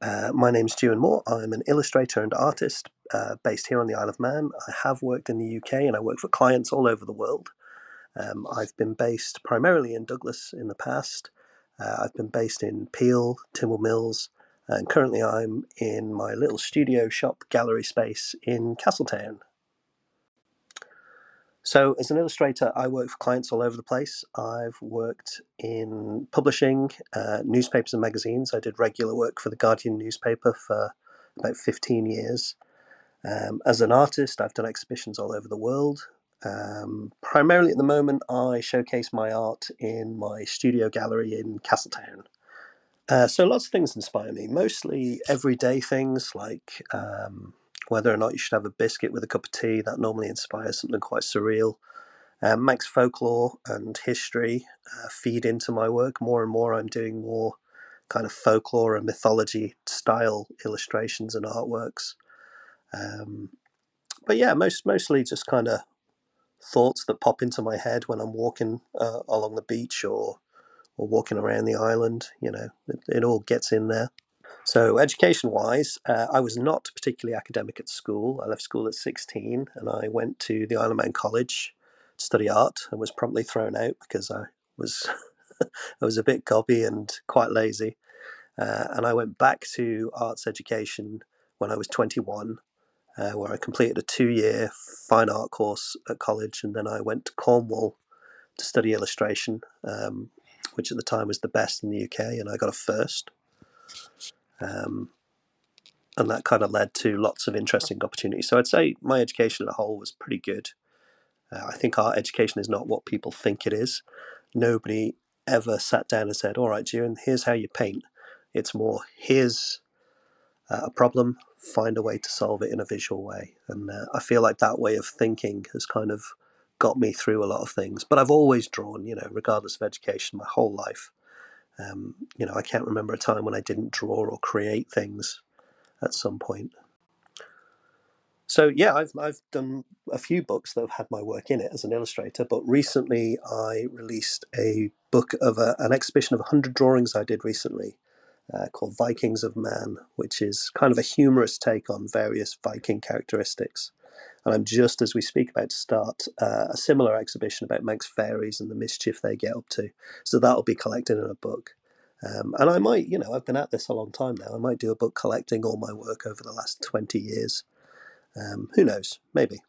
My name's Juan Moore. I'm an illustrator and artist based here on the Isle of Man. I have worked in the UK and I work for clients all over the world. I've been based primarily in Douglas in the past. I've been based in Peel, Timble Mills, and currently I'm in my little studio shop gallery space in Castletown. So, as an illustrator, I work for clients all over the place. I've worked in publishing, newspapers and magazines. I did regular work for the Guardian newspaper for about 15 years. As an artist, I've done exhibitions all over the world. Primarily at the moment, I showcase my art in my studio gallery in Castletown. So lots of things inspire me, mostly everyday things like whether or not you should have a biscuit with a cup of tea. That normally inspires something quite surreal. Makes folklore and history feed into my work more and more. I'm doing more kind of folklore and mythology style illustrations and artworks. Um, but yeah, mostly just kind of thoughts that pop into my head when I'm walking along the beach or walking around the island. It all gets in there. So education wise, I was not particularly academic at school. I left school at 16 and I went to the Isle of Man College to study art and was promptly thrown out because I was I was a bit gobby and quite lazy. And I went back to arts education when I was 21, where I completed a 2-year fine art course at college, and then I went to Cornwall to study illustration, which at the time was the best in the UK, and I got a first. Um, and that kind of led to lots of interesting opportunities. So I'd say my education as a whole was pretty good. I think art education is not what people think it is. Nobody ever sat down and said, "All right, Jiren, here's how you paint." It's more, here's a problem, find a way to solve it in a visual way. And I feel like that way of thinking has kind of got me through a lot of things. But I've always drawn, regardless of education, my whole life. I can't remember a time when I didn't draw or create things at some point. So yeah, I've done a few books that have had my work in it as an illustrator, but recently I released a book of an exhibition of 100 drawings I did recently, called Vikings of Man, which is kind of a humorous take on various Viking characteristics. And I'm just, as we speak, about to start a similar exhibition about Manx fairies and the mischief they get up to. So that'll be collected in a book. And I might, I've been at this a long time now. I might do a book collecting all my work over the last 20 years. Who knows? Maybe.